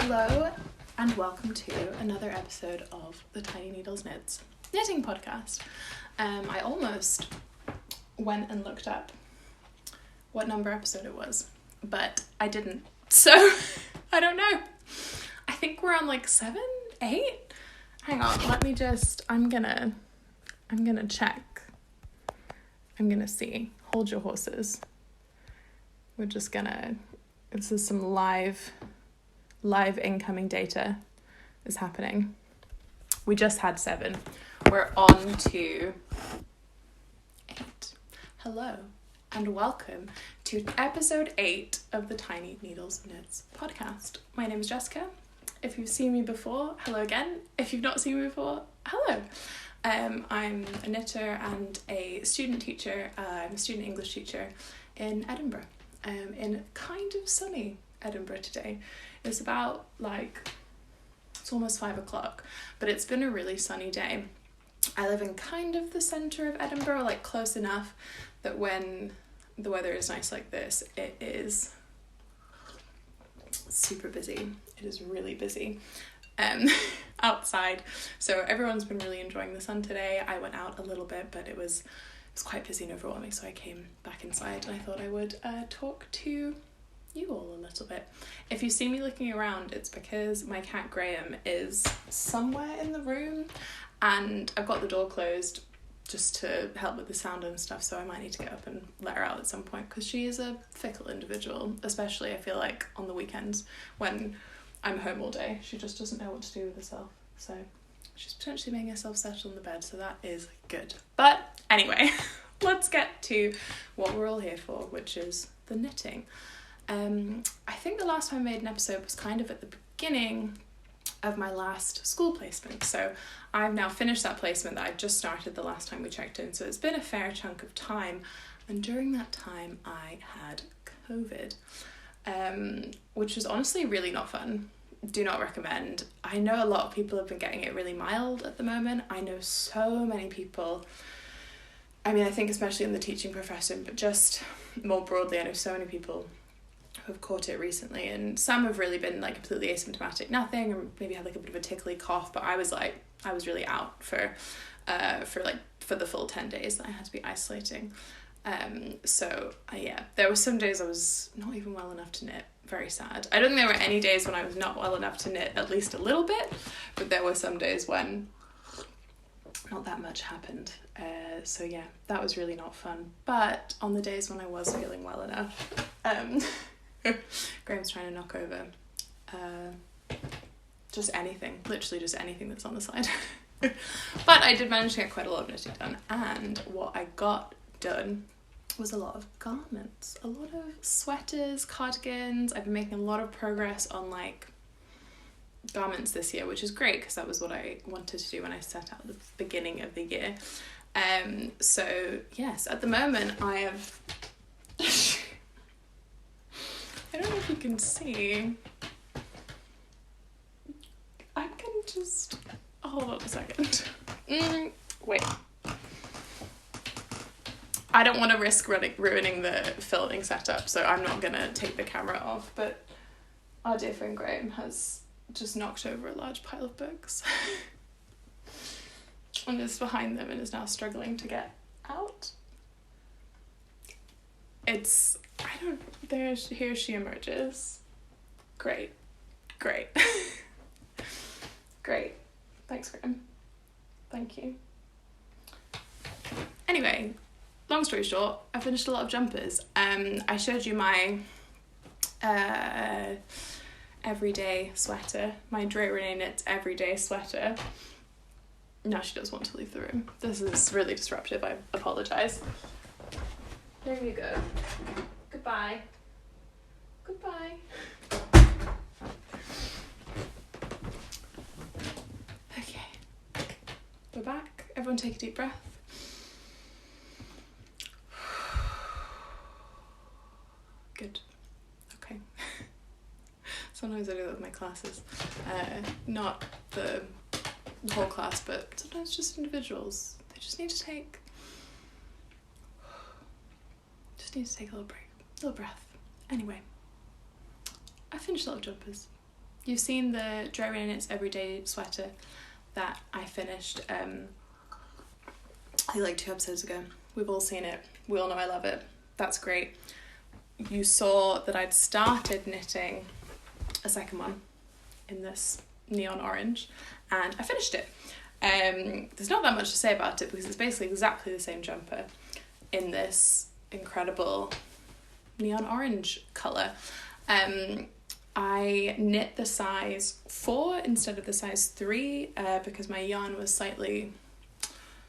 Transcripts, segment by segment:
Hello and welcome to another episode of the Tiny Needles Knits knitting podcast. I almost went and looked up what number episode it was, but I didn't, so I don't know. I think we're on like 7, 8? Hang on, let me just, I'm gonna check. I'm gonna see. Hold your horses. We're just gonna, this is some live incoming data is happening. We just had 7. We're on to 8. Hello and welcome to episode 8 of the Tiny Needles Knits podcast. My name is Jessica. If you've seen me before, hello again. If you've not seen me before, hello. I'm a knitter and a student teacher. I'm a student English teacher in Edinburgh, in kind of sunny Edinburgh today. It's about it's almost 5 o'clock, but it's been a really sunny day. I live in kind of the centre of Edinburgh, like close enough that when the weather is nice like this, it is super busy. It is really busy outside. So everyone's been really enjoying the sun today. I went out a little bit, but it was quite busy and overwhelming, so I came back inside and I thought I would talk to you all a little bit. If you see me looking around, it's because my cat Graham is somewhere in the room and I've got the door closed just to help with the sound and stuff, so I might need to get up and let her out at some point because she is a fickle individual, especially I feel like on the weekends when I'm home all day. She just doesn't know what to do with herself, so she's potentially making herself settle in the bed, so that is good. But anyway, let's get to what we're all here for, which is the knitting. I think the last time I made an episode was kind of at the beginning of my last school placement. So I've now finished that placement that I just started the last time we checked in. So it's been a fair chunk of time. And during that time, I had COVID, which was honestly really not fun. Do not recommend. I know a lot of people have been getting it really mild at the moment. I know so many people. I mean, I think especially in the teaching profession, but just more broadly, I know so many people have caught it recently, and some have really been like completely asymptomatic, nothing, or maybe had like a bit of a tickly cough, but I was really out for the full 10 days that I had to be isolating. So there were some days I was not even well enough to knit. Very sad. I don't think there were any days when I was not well enough to knit at least a little bit, but there were some days when not that much happened. So yeah, that was really not fun. But on the days when I was feeling well enough, Graham's trying to knock over just anything, literally just anything that's on the side. But I did manage to get quite a lot of knitting done, and what I got done was a lot of garments, a lot of sweaters, cardigans. I've been making a lot of progress on garments this year, which is great because that was what I wanted to do when I set out at the beginning of the year. So yes, at the moment I have I don't know if you can see. I can just hold on a second. Wait. I don't want to risk ruining the filming setup, so I'm not gonna take the camera off. But our dear friend Graham has just knocked over a large pile of books and is behind them and is now struggling to get out. Here she emerges. Great. Great. Thanks, Graham. Thank you. Anyway, long story short, I finished a lot of jumpers. I showed you my everyday sweater, my Dre Renee Knits everyday sweater. Now she does want to leave the room. This is really disruptive, I apologise. There you go. Goodbye. Okay. We're back. Everyone take a deep breath. Good. Okay. Sometimes I do that with my classes. Not the whole class, but sometimes just individuals. They just need to take a little break, a little breath. Anyway, I finished a lot of jumpers. You've seen the Drawing in its everyday sweater that I finished like 2 episodes ago. We've all seen it. We all know I love it. That's great. You saw that I'd started knitting a second one in this neon orange, and I finished it. There's not that much to say about it because it's basically exactly the same jumper in this incredible neon orange colour. I knit the size 4 instead of the size 3 because my yarn was slightly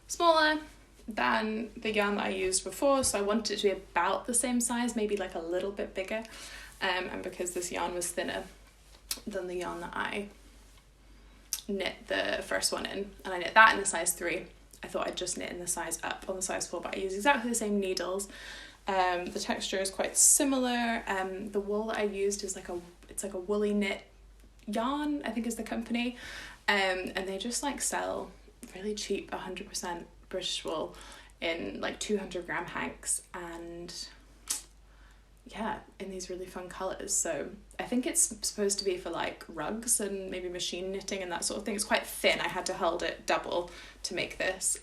smaller than the yarn that I used before, so I wanted it to be about the same size, maybe like a little bit bigger, and because this yarn was thinner than the yarn that I knit the first one in, and I knit that in the size 3, I thought I'd just knit in the size up on the size 4, but I use exactly the same needles. The texture is quite similar. The wool that I used is like a woolly knit yarn, I think is the company, and they just like sell really cheap 100% British wool in like 200 gram hanks, and yeah, in these really fun colours. So I think it's supposed to be for like rugs and maybe machine knitting and that sort of thing. It's quite thin. I had to hold it double to make this,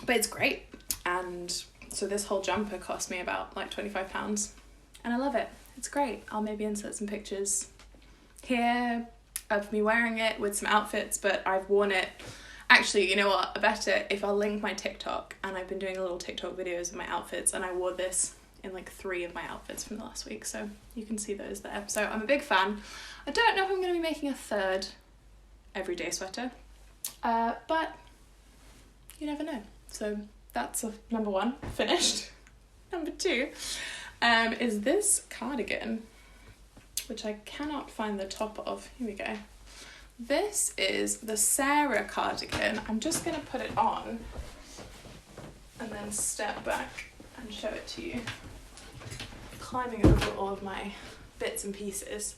but it's great. And so this whole jumper cost me about like £25, and I love it. It's great. I'll maybe insert some pictures here of me wearing it with some outfits, but I've worn it. Actually, you know what, I better if I'll link my TikTok, and I've been doing a little TikTok videos of my outfits, and I wore this in like 3 of my outfits from the last week, so you can see those there. So I'm a big fan. I don't know if I'm going to be making a third everyday sweater, but you never know. So that's number 1, finished. Number 2 is this cardigan, which I cannot find the top of. Here we go. This is the Sarah cardigan. I'm just going to put it on and then step back and show it to you, climbing over all of my bits and pieces.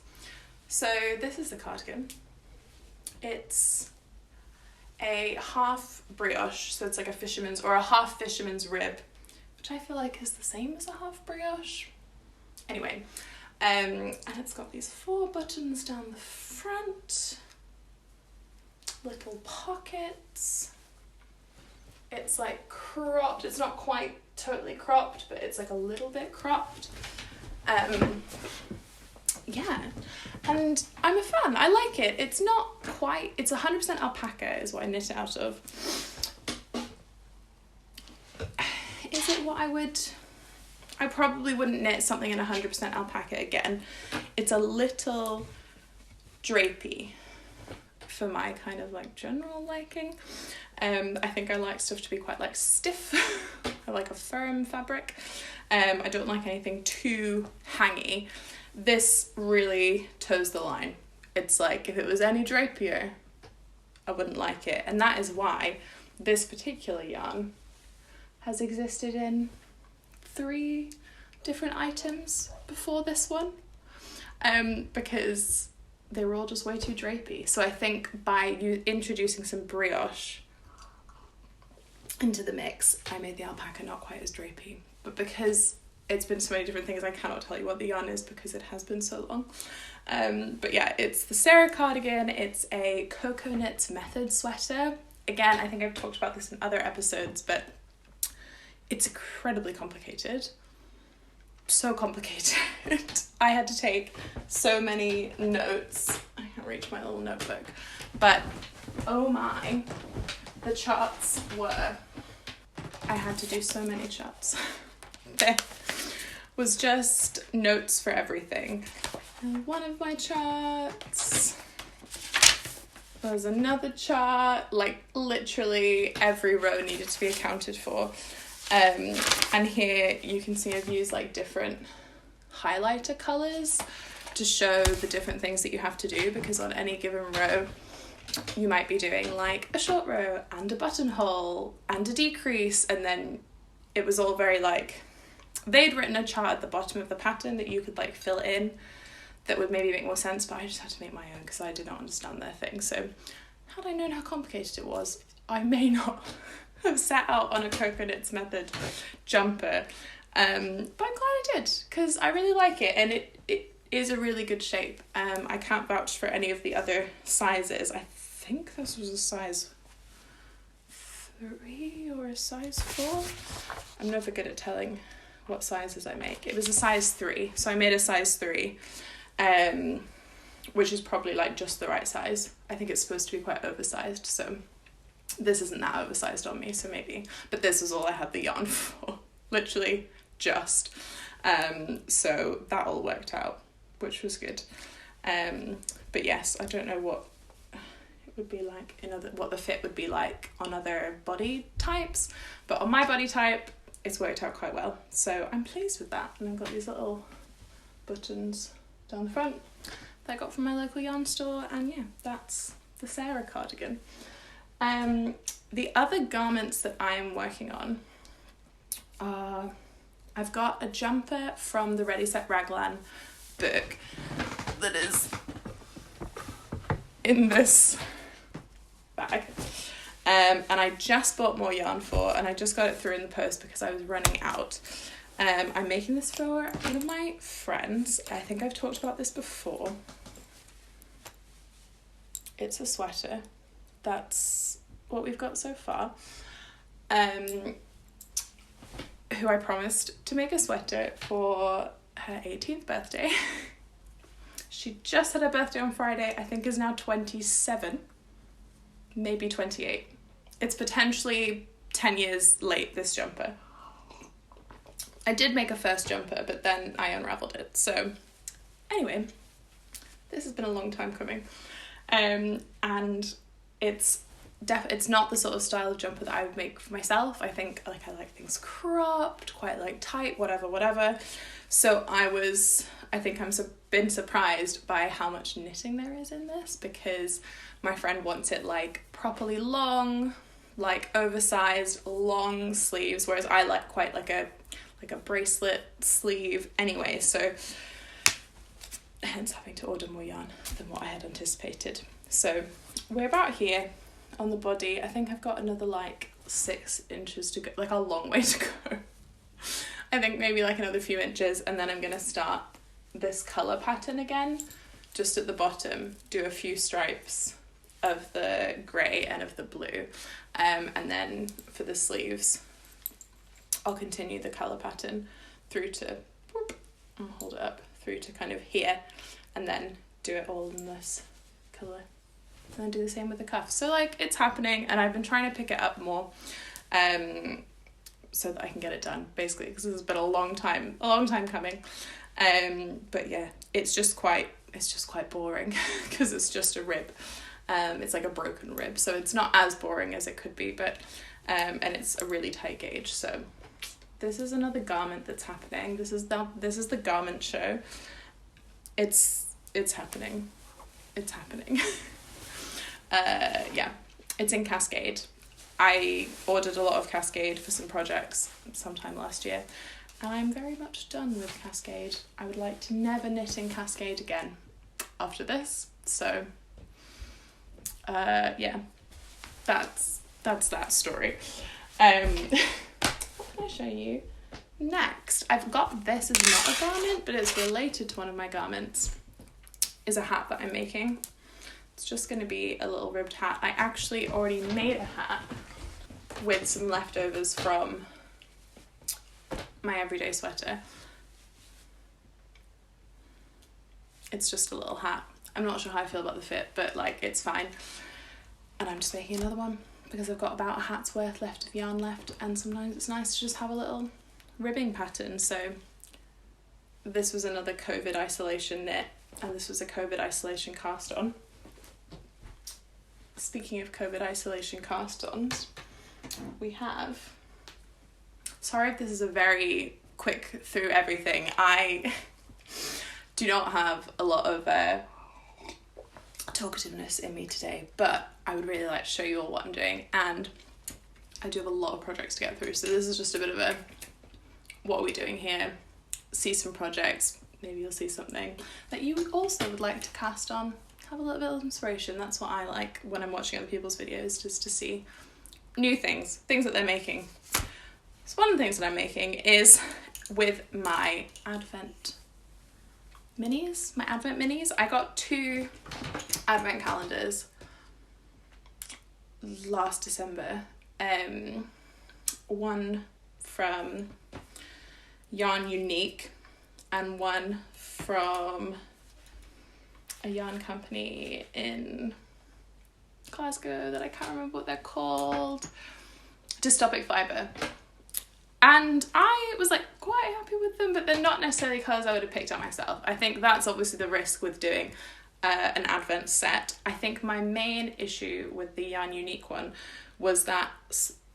So this is the cardigan. It's a half brioche, so it's like a fisherman's or a half fisherman's rib, which I feel like is the same as a half brioche. Anyway, and it's got these 4 buttons down the front, little pockets. It's like cropped. It's not quite totally cropped, but it's like a little bit cropped. Yeah, and I'm a fan. I like it. It's not quite, it's 100% alpaca is what I knit it out of. Is it what I probably wouldn't knit something in 100% alpaca again. It's a little drapey for my kind of like general liking. I think I like stuff to be quite like stiff. I like a firm fabric. I don't like anything too hangy. This really toes the line. It's like if it was any drapier, I wouldn't like it. And that is why this particular yarn has existed in 3 different items before this one, because they were all just way too drapey. So I think by introducing some brioche into the mix, I made the alpaca not quite as drapey. But because it's been so many different things, I cannot tell you what the yarn is because it has been so long. But yeah, it's the Sarah cardigan. It's a Cocoa Knits Method sweater. Again, I think I've talked about this in other episodes, but it's incredibly complicated. So complicated. I had to take so many notes. I can't reach my little notebook. But oh my, the charts were... I had to do so many charts. There was just notes for everything. And one of my charts, there's another chart, like literally every row needed to be accounted for. And here you can see I've used like different highlighter colours to show the different things that you have to do, because on any given row you might be doing like a short row and a buttonhole and a decrease, and then it was all very like, they'd written a chart at the bottom of the pattern that you could like fill in that would maybe make more sense, but I just had to make my own because I did not understand their thing. So had I known how complicated it was, I may not have sat out on a Cocoa Knits Method jumper, but I'm glad I did because I really like it, and is a really good shape. I can't vouch for any of the other sizes. I think this was a size 3 or a size 4. I'm never good at telling what sizes I make. It was a size 3, so I made a size 3, which is probably like just the right size. I think it's supposed to be quite oversized, so this isn't that oversized on me, so maybe. But this was all I had the yarn for, literally just. So that all worked out, which was good. But yes, I don't know what it would be like what the fit would be like on other body types, but on my body type it's worked out quite well, so I'm pleased with that. And I've got these little buttons down the front that I got from my local yarn store, and yeah, that's the Sarah cardigan. The other garments that I am working on are, I've got a jumper from the Ready Set Raglan book that is in this bag, and I just bought more yarn for, and I just got it through in the post because I was running out. I'm making this for one of my friends. I think I've talked about this before. It's a sweater. That's what we've got so far. Who I promised to make a sweater for her 18th birthday. She just had her birthday on Friday. I think is now 27, maybe 28. It's potentially 10 years late, this jumper. I did make a first jumper, but then I unraveled it. So anyway, this has been a long time coming. And it's not the sort of style of jumper that I would make for myself. I think I like things cropped, quite like tight, whatever. So I think I'm been surprised by how much knitting there is in this, because my friend wants it like properly long, like oversized long sleeves, whereas I like quite like a bracelet sleeve anyway, so hence having to order more yarn than what I had anticipated. So we're about here on the body. I think I've got another like 6 inches to go, like a long way to go. I think maybe like another few inches, and then I'm gonna start this colour pattern again, just at the bottom, do a few stripes of the grey and of the blue, and then for the sleeves I'll continue the colour pattern through to, I'll hold it up, through to kind of here, and then do it all in this colour, and then do the same with the cuff. So like it's happening, and I've been trying to pick it up more so that I can get it done, basically, because this has been a long time coming. But yeah, it's just quite boring because it's just a rib. It's like a broken rib, so it's not as boring as it could be, but and it's a really tight gauge. So this is another garment that's happening. This is the garment show. It's happening. Yeah, it's in Cascade. I ordered a lot of Cascade for some projects sometime last year, and I'm very much done with Cascade. I would like to never knit in Cascade again after this. So yeah, that's that story. What can I show you next? I've got, this is not a garment, but it's related to one of my garments, is a hat that I'm making. It's just going to be a little ribbed hat. I actually already made a hat with some leftovers from my everyday sweater. It's just a little hat. I'm not sure how I feel about the fit, but like it's fine. And I'm just making another one because I've got about a hat's worth left of yarn left, and sometimes it's nice to just have a little ribbing pattern. So this was another COVID isolation knit, and this was a COVID isolation cast on. Speaking of COVID isolation cast-ons, we have, sorry if this is a very quick through everything, I do not have a lot of talkativeness in me today, but I would really like to show you all what I'm doing, and I do have a lot of projects to get through, so this is just a bit of a what are we doing here, see some projects, maybe you'll see something that you also would like to cast on. Have a little bit of inspiration. That's what I like when I'm watching other people's videos, just to see new things that they're making. So one of the things that I'm making is with my Advent minis, my advent minis. I got 2 advent calendars last December. One from Yarn Unique and one from a yarn company in Glasgow that I can't remember what they're called. Dystopic Fibre. And I was like quite happy with them, but they're not necessarily colours I would have picked up myself. I think that's obviously the risk with doing an advent set. I think my main issue with the Yarn Unique one was that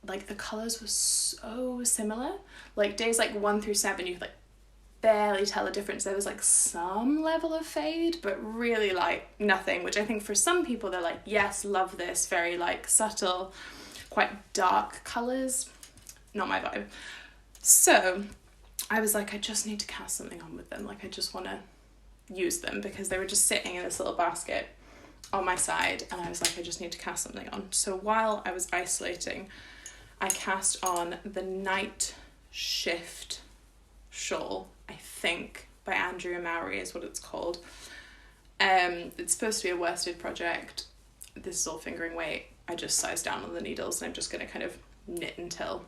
like the colours were so similar. Like days like 1 through 7 you could like barely tell a difference. There was like some level of fade, but really like nothing, which I think for some people they're like, yes, love this, very like subtle, quite dark colours. Not my vibe. So I was like, I just need to cast something on with them. Like I just want to use them because they were just sitting in this little basket on my side, and I was like, I just need to cast something on. So while I was isolating, I cast on the Night Shift shawl, I think, by Andrea Mowry is what it's called. It's supposed to be a worsted project. This is all fingering weight. I just sized down on the needles, and I'm just going to kind of knit until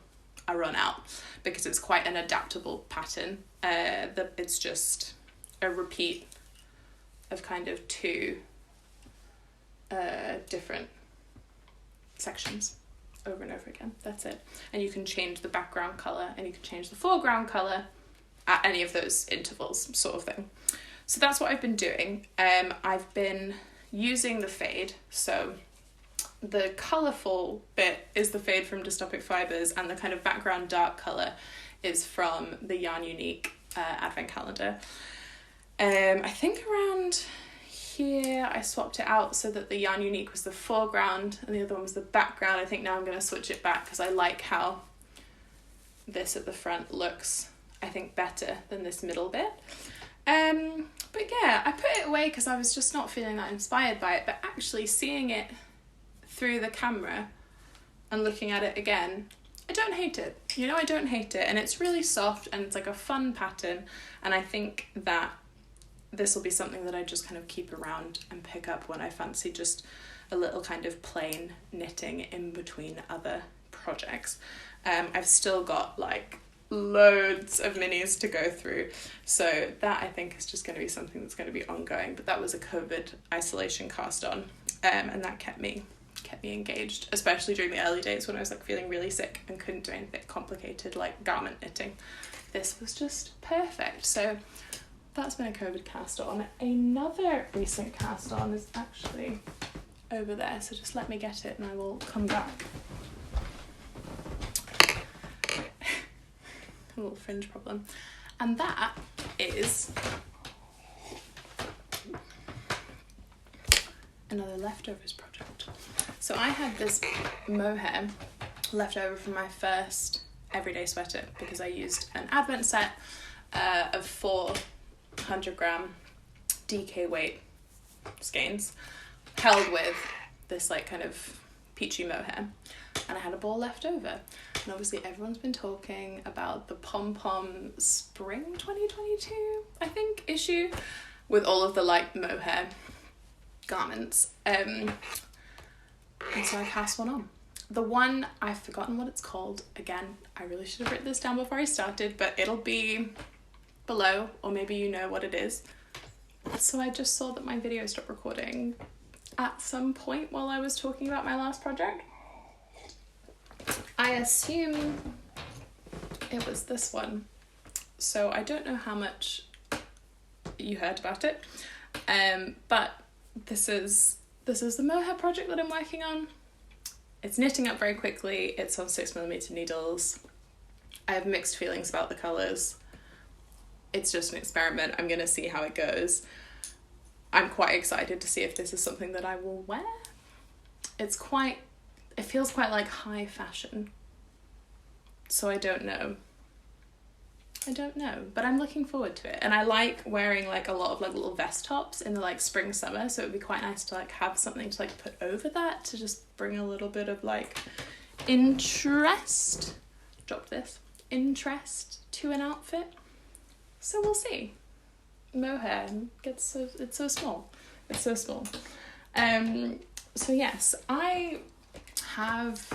I run out, because it's quite an adaptable pattern. It's just a repeat of kind of 2 different sections over and over again. That's it. And you can change the background colour and you can change the foreground colour at any of those intervals, sort of thing. So that's what I've been doing. I've been using the fade, so the colourful bit is the fade from Dystopic Fibres, and the kind of background dark colour is from the Yarn Unique advent calendar. I think around here I swapped it out so that the Yarn Unique was the foreground and the other one was the background. I think now I'm going to switch it back because I like how this at the front looks, I think, better than this middle bit. But yeah, I put it away because I was just not feeling that inspired by it, but actually seeing it through the camera and looking at it again, I don't hate it. You know, I don't hate it, and it's really soft and it's like a fun pattern, and I think that this will be something that I just kind of keep around and pick up when I fancy just a little kind of plain knitting in between other projects. I've still got like loads of minis to go through, so that I think is just going to be something that's going to be ongoing. But that was a COVID isolation cast on, and that kept me engaged, especially during the early days when I was like feeling really sick and couldn't do anything complicated like garment knitting. This was just perfect. So that's been a COVID cast on. Another recent cast on is actually over there, so just let me get it and I will come back. A little fringe problem. And that is another leftovers project. So I had this mohair left over from my first everyday sweater because I used an advent set of 400 gram DK weight skeins held with this like kind of peachy mohair, and I had a ball left over. And obviously everyone's been talking about the Pom Pom Spring 2022, I think, issue with all of the like mohair garments. And so I cast one on. The one, I've forgotten what it's called. Again, I really should have written this down before I started, but it'll be below, or maybe you know what it is. So I just saw that my video stopped recording at some point while I was talking about my last project. I assume it was this one. So I don't know how much you heard about it, but this is the mohair project that I'm working on. It's knitting up very quickly. It's on 6mm needles. I have mixed feelings about the colours. It's just an experiment. I'm going to see how it goes. I'm quite excited to see if this is something that I will wear. It feels quite like high fashion. So I don't know, but I'm looking forward to it. And I like wearing like a lot of like little vest tops in the like spring summer, so it would be quite nice to like have something to like put over that to just bring a little bit of like interest to an outfit. So we'll see. mohair gets it's so small. It's so small. So yes, I have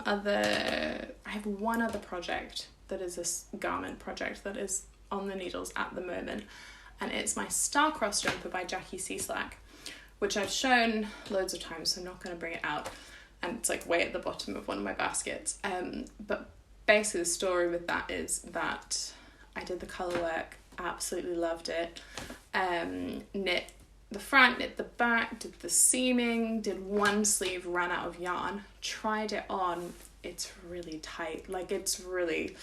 I have one other project that is a garment project that is on the needles at the moment, and it's my star-crossed jumper by Jackie Slack, which I've shown loads of times, so I'm not going to bring it out, and it's like way at the bottom of one of my baskets. But basically the story with that is that I did the colour work, absolutely loved it, knit the front, knit the back, did the seaming, did one sleeve, ran out of yarn, tried it on, it's really tight, like it's really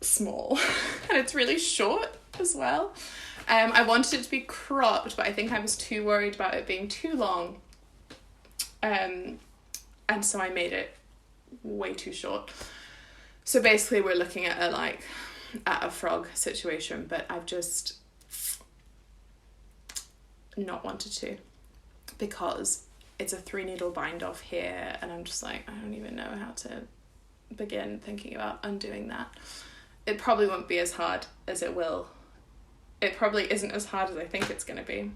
small and it's really short as well. I wanted it to be cropped, but I think I was too worried about it being too long, and so I made it way too short. So basically we're looking at a frog situation, but I've just not wanted to, because it's a 3 needle bind off here, and I'm just like, I don't even know how to begin thinking about undoing that. It probably won't be as hard as it will. It probably isn't as hard as I think it's going to be,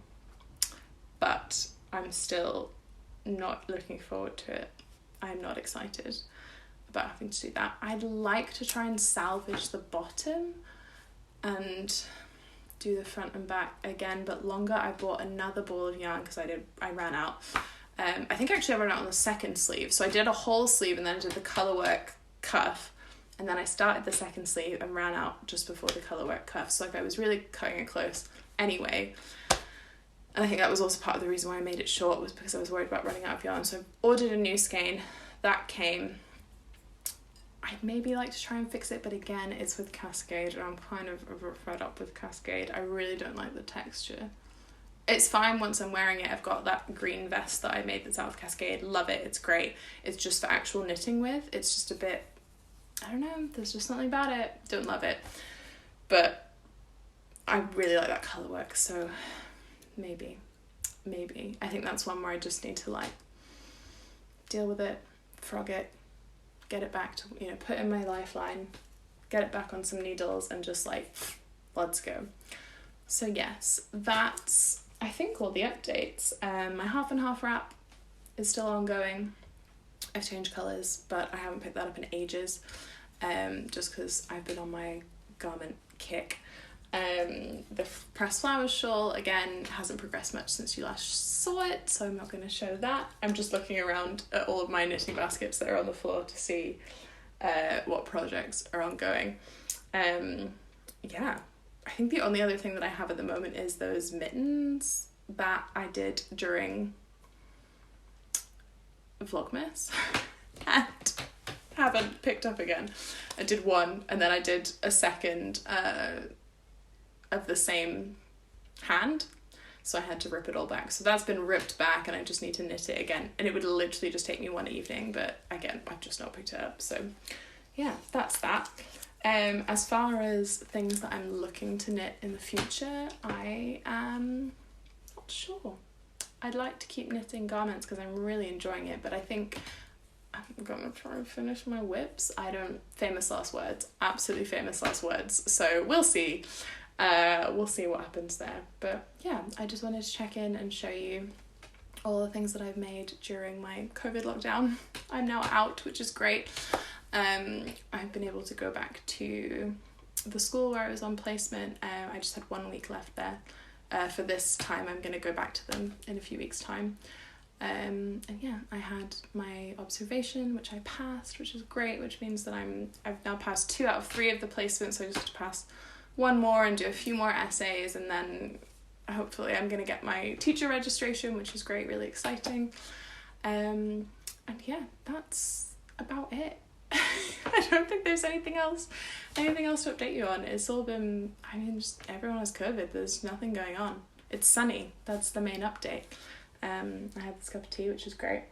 but I'm still not looking forward to it. I'm not excited about having to do that. I'd like to try and salvage the bottom and do the front and back again, but longer. I bought another ball of yarn because I ran out. I think actually I ran out on the second sleeve, so I did a whole sleeve and then I did the colour work cuff, and then I started the second sleeve and ran out just before the colour work cuff, so like I was really cutting it close anyway. And I think that was also part of the reason why I made it short, was because I was worried about running out of yarn. So I ordered a new skein, that came. I'd maybe like to try and fix it, but again, it's with Cascade, and I'm kind of fed up with Cascade. I really don't like the texture. It's fine once I'm wearing it. I've got that green vest that I made that's out of Cascade. Love it. It's great. It's just for actual knitting with. It's just a bit, I don't know, there's just something about it. Don't love it. But I really like that colour work, so maybe. I think that's one where I just need to like deal with it, frog it, get it back to, put in my lifeline, get it back on some needles, and just like, let's go. So yes, that's, I think, all the updates. My half and half wrap is still ongoing. I've changed colours, but I haven't picked that up in ages, just because I've been on my garment kick. The pressed flowers shawl, again, hasn't progressed much since you last saw it, so I'm not going to show that. I'm just looking around at all of my knitting baskets that are on the floor to see what projects are ongoing. Yeah, I think the only other thing that I have at the moment is those mittens that I did during Vlogmas and haven't picked up again. I did one, and then I did a second of the same hand, so I had to rip it all back. So that's been ripped back, and I just need to knit it again, and it would literally just take me one evening, but again, I've just not picked it up. So yeah, that's that. As far as things that I'm looking to knit in the future, I am not sure. I'd like to keep knitting garments because I'm really enjoying it, but I think I'm gonna try and finish my WIPs. Famous last words, absolutely famous last words. So we'll see. We'll see what happens there. But yeah, I just wanted to check in and show you all the things that I've made during my COVID lockdown. I'm now out, which is great. I've been able to go back to the school where I was on placement. I just had 1 week left there. For this time, I'm going to go back to them in a few weeks' time. And yeah, I had my observation, which I passed, which is great, which means that I've now passed 2 out of 3 of the placements, so I just have to pass 1 more and do a few more essays, and then hopefully I'm going to get my teacher registration, which is great, really exciting. And yeah, that's about it. I don't think there's anything else to update you on. It's all been, just everyone has COVID, there's nothing going on. It's sunny, that's the main update. I had this cup of tea, which is great.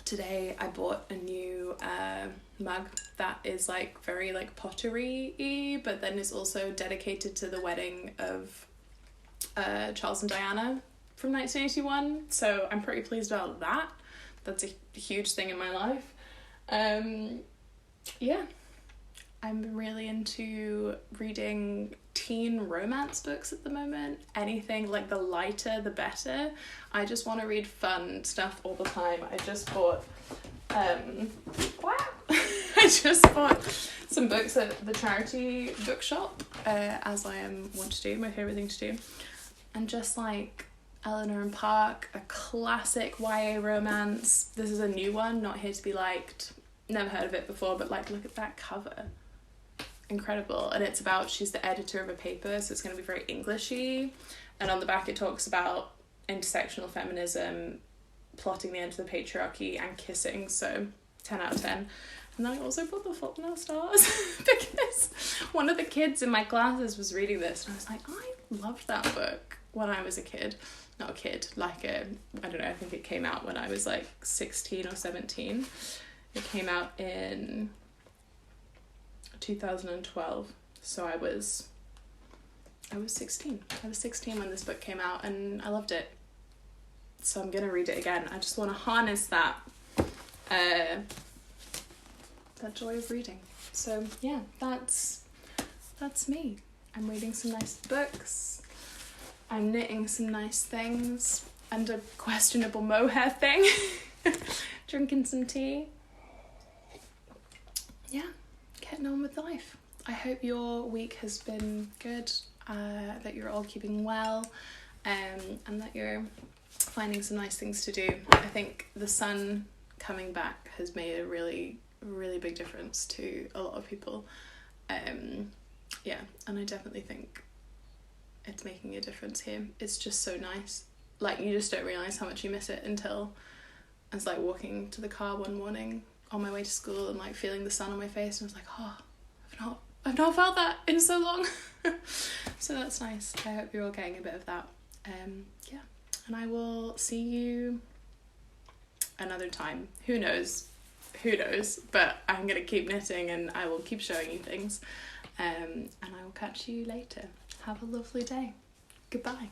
Today I bought a new mug that is like very like pottery-y, but then is also dedicated to the wedding of Charles and Diana from 1981, so I'm pretty pleased about that. That's a huge thing in my life. Yeah, I'm really into reading teen romance books at the moment. Anything, like, the lighter the better. I just want to read fun stuff all the time. I just bought wow. I just bought some books at the charity bookshop, as I want to do, my favourite thing to do. And just like Eleanor and Park, a classic YA romance. This is a new one, Not Here to Be Liked. Never heard of it before, but like, look at that cover. Incredible. And it's about, she's the editor of a paper, so it's going to be very Englishy. And on the back it talks about intersectional feminism, plotting the end of the patriarchy, and kissing, so 10 out of 10. And then I also put the Fault in Our Stars because one of the kids in my classes was reading this, and I was like, I loved that book when I was a kid. Not a kid, like I don't know, I think it came out when I was like 16 or 17. It came out in 2012, so I was 16. I was 16 when this book came out, and I loved it. So I'm gonna read it again. I just want to harness that joy of reading. So yeah, that's me. I'm reading some nice books. I'm knitting some nice things, and a questionable mohair thing. Drinking some tea. Yeah, getting on with life. I hope your week has been good, that you're all keeping well, and that you're finding some nice things to do. I think the sun coming back has made a really, really big difference to a lot of people. Yeah, and I definitely think it's making a difference here. It's just so nice. Like, you just don't realise how much you miss it until I was like walking to the car one morning on my way to school and like feeling the sun on my face, and I was like, oh, I've not felt that in so long. So that's nice. I hope you're all getting a bit of that. Yeah, and I will see you another time. Who knows, but I'm gonna keep knitting and I will keep showing you things, and I will catch you later. Have a lovely day. Goodbye.